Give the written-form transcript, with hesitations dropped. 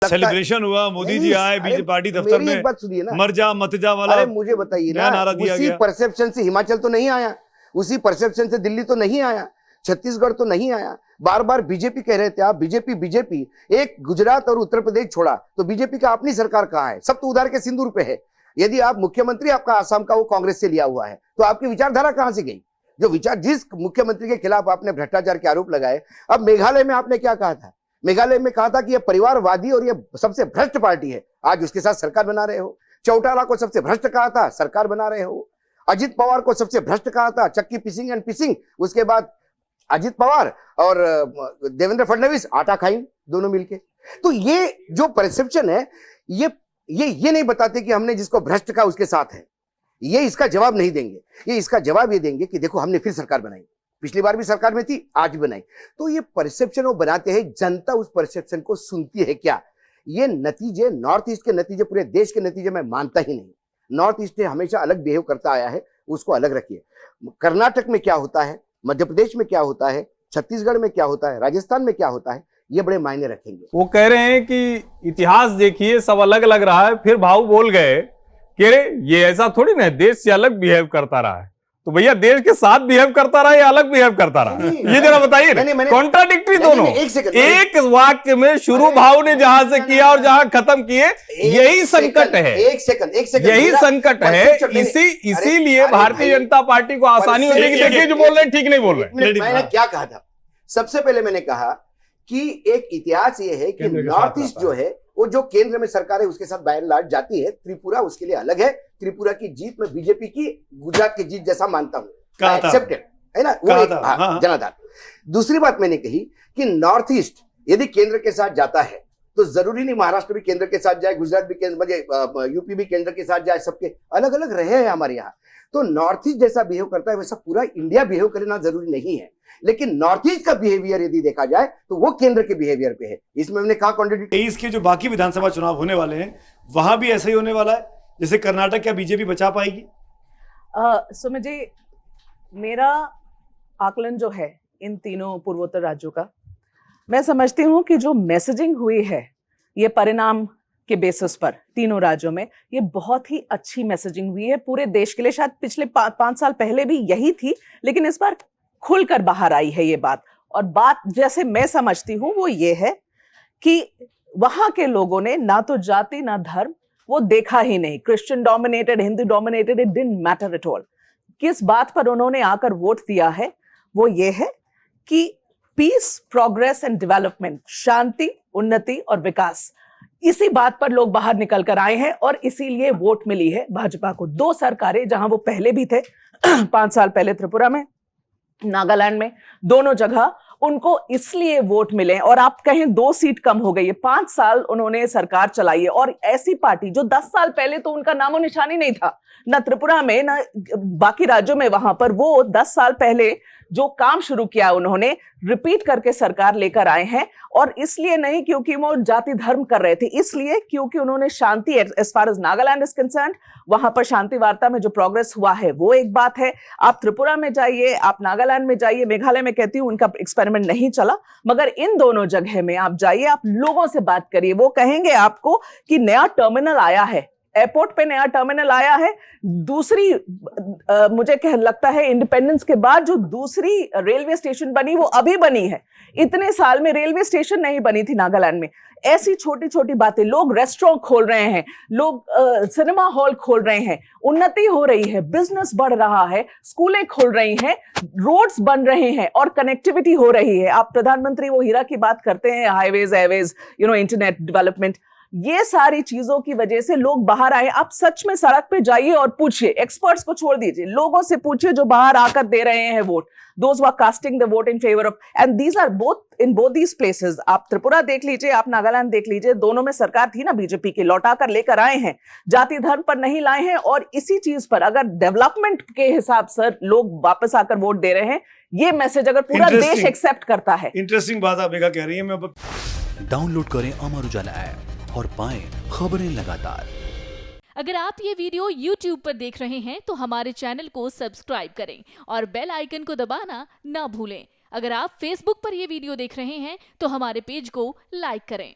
Celebration हुआ, मोदी जी आए BJP party दफ्तर में, एक बात सुनिए ना, मर जा मत जा वाला, अरे मुझे बताइए ना, नारा दिया उसी गया। परसेप्शन से हिमाचल तो नहीं आया, उसी परसेप्शन से दिल्ली तो नहीं आया, छत्तीसगढ़ तो नहीं आया। बार बार बीजेपी कह रहे थे आप, बीजेपी बीजेपी, एक गुजरात और उत्तर प्रदेश छोड़ा तो बीजेपी का अपनी सरकार कहाँ है? सब तो उधार के सिंदूर पे है। यदि आप मुख्यमंत्री आपका आसाम का वो कांग्रेस से लिया हुआ है तो आपकी विचारधारा कहां से गई? जो विचार, जिस मुख्यमंत्री के खिलाफ आपने भ्रष्टाचार के आरोप लगाए, अब मेघालय में आपने क्या कहा था? मेघालय में कहा था कि यह परिवारवादी और यह सबसे भ्रष्ट पार्टी है, आज उसके साथ सरकार बना रहे हो। चौटाला को सबसे भ्रष्ट कहा था, सरकार बना रहे हो। अजित पवार को सबसे भ्रष्ट कहा था, चक्की पिसिंग एंड पिसिंग, उसके बाद अजित पवार और देवेंद्र फडणवीस आटा खाई दोनों मिलके। तो ये जो परसेप्शन है, ये नहीं बताते कि हमने जिसको भ्रष्ट कहा उसके साथ है। ये इसका जवाब नहीं देंगे, ये इसका जवाब ये देंगे कि देखो हमने फिर सरकार बनाई, पिछली बार भी सरकार में थी, आज भी बनाई। तो ये परसेप्शन वो बनाते हैं, जनता उस परसेप्शन को सुनती है क्या? ये नतीजे, नॉर्थ ईस्ट के नतीजे, पूरे देश के नतीजे मैं मानता ही नहीं। नॉर्थ ईस्ट ने हमेशा अलग बिहेव करता आया है, उसको अलग रखिए। कर्नाटक में क्या होता है, मध्य प्रदेश में क्या होता है, छत्तीसगढ़ में क्या होता है, राजस्थान में क्या होता है, ये बड़े मायने रखेंगे। वो कह रहे हैं कि इतिहास देखिए सब अलग लग रहा है, फिर भाऊ बोल गए कि अरे ये ऐसा थोड़ी ना देश से अलग बिहेव करता रहा है। तो भैया देश के साथ बिहेव करता रहा या अलग बिहेव करता रहा, ये जरा बताइए। कॉन्ट्राडिक्टी दोनों, एक वाक्य में शुरू भाव ने जहां से किया और जहां खत्म किए, यही संकट है। एक सेकंड, यही संकट है। इसीलिए भारतीय जनता पार्टी को आसानी होती है कि देखिए जो बोल रहे हैं ठीक नहीं बोल रहे। मैंने क्या कहा था? सबसे पहले मैंने कहा कि एक इतिहास ये है कि नॉर्थ ईस्ट जो है वो जो केंद्र में सरकार है उसके साथ बाय एंड लार्ज जाती है। त्रिपुरा उसके लिए अलग है। त्रिपुरा की जीत में बीजेपी की गुजरात की जीत जैसा मानता हूं, एक्सेप्टेड है ना, वो जनाधार। दूसरी बात मैंने कही कि नॉर्थ ईस्ट यदि केंद्र के साथ जाता है तो जरूरी नहीं महाराष्ट्र भी केंद्र के साथ जाए, गुजरात भी केंद्र, यूपी भी केंद्र के साथ जाए, सबके अलग अलग रहे हैं हमारे यहाँ। तो नॉर्थ ईस्ट जैसा बिहेव करता है वैसा पूरा इंडिया बिहेव करना जरूरी नहीं है, लेकिन नॉर्थ ईस्ट का बिहेवियर यदि देखा जाए तो वो केंद्र के बिहेवियर पे है। इसमें हमने कहा कॉन्ट्रडिक्ट। 23 के जो बाकी विधानसभा चुनाव होने वाले हैं वहां भी ऐसा ही होने वाला है जैसे कर्नाटक, क्या बीजेपी बचा पाएगी? सुमित जी, मेरा आकलन जो है इन तीनों पूर्वोत्तर राज्यों का, मैं समझती हूँ कि जो मैसेजिंग हुई है ये परिणाम के बेसिस पर तीनों राज्यों में, ये बहुत ही अच्छी मैसेजिंग हुई है पूरे देश के लिए। शायद पिछले 5 साल पहले भी यही थी, लेकिन इस बार खुलकर बाहर आई है ये बात। और बात जैसे मैं समझती हूँ वो ये है कि वहां के लोगों ने ना तो जाति ना धर्म वो देखा ही नहीं। Christian dominated, Hindu dominated, it didn't matter at all. किस बात पर उन्होंने आकर वोट दिया है वो ये है कि पीस, प्रोग्रेस एंड डेवलपमेंट, शांति, उन्नति और विकास, इसी बात पर लोग बाहर निकल कर आए हैं और इसीलिए वोट मिली है भाजपा को। 2 सरकारें जहां वो पहले भी थे 5 साल पहले त्रिपुरा में, नागालैंड में, दोनों जगह उनको इसलिए वोट मिले। और आप कहें 2 सीट कम हो गई है, 5 साल उन्होंने सरकार चलाई है। और ऐसी पार्टी जो 10 साल पहले तो उनका नामो निशानी नहीं था, ना त्रिपुरा में ना बाकी राज्यों में, वहां पर वो 10 साल पहले जो काम शुरू किया उन्होंने रिपीट करके सरकार लेकर आए हैं। और इसलिए नहीं क्योंकि वो जाति धर्म कर रहे थे, इसलिए क्योंकि उन्होंने शांति, as far as Nagaland is concerned, वहां पर शांति वार्ता में जो प्रोग्रेस हुआ है वो एक बात है। आप त्रिपुरा में जाइए, आप नागालैंड में जाइए, मेघालय में कहती हूँ उनका एक्सपेरिमेंट नहीं चला, मगर इन दोनों जगह में आप जाइए, आप लोगों से बात करिए, वो कहेंगे आपको कि नया टर्मिनल आया है, एयरपोर्ट पे नया टर्मिनल आया है। दूसरी मुझे लगता है इंडिपेंडेंस के बाद जो दूसरी रेलवे स्टेशन बनी वो अभी बनी है। इतने साल में रेलवे स्टेशन नहीं बनी थी नागालैंड में। ऐसी छोटी छोटी बातें, लोग रेस्टोरेंट खोल रहे हैं, लोग सिनेमा हॉल खोल रहे हैं, उन्नति हो रही है, बिजनेस बढ़ रहा है, स्कूलें खोल रही हैं, रोड्स बन रहे हैं और कनेक्टिविटी हो रही है। आप प्रधानमंत्री वो हीरा की बात करते हैं, हाईवेज, एयरवेज, इंटरनेट डेवलपमेंट, ये सारी चीजों की वजह से लोग बाहर आए। आप सच में सड़क पे जाइए और पूछिए, एक्सपर्ट्स को छोड़ दीजिए, लोगों से पूछिए जो बाहर आकर दे रहे हैं vote, those who are casting the vote in favor of, and these are both in both these places। आप त्रिपुरा देख लीजिए, आप नागालैंड देख लीजिए, दोनों में सरकार थी ना बीजेपी की, लौटा कर लेकर आए हैं, जाति धर्म पर नहीं लाए हैं। और इसी चीज पर अगर डेवलपमेंट के हिसाब से लोग वापस आकर वोट दे रहे हैं, ये मैसेज अगर पूरा देश एक्सेप्ट करता है। इंटरेस्टिंग बात आप कह रही है। मैं डाउनलोड करें अमर उजाला ऐप और पाएं खबरें लगातार। अगर आप ये वीडियो YouTube पर देख रहे हैं तो हमारे चैनल को सब्सक्राइब करें और बेल आइकन को दबाना ना भूलें। अगर आप Facebook पर ये वीडियो देख रहे हैं तो हमारे पेज को लाइक करें।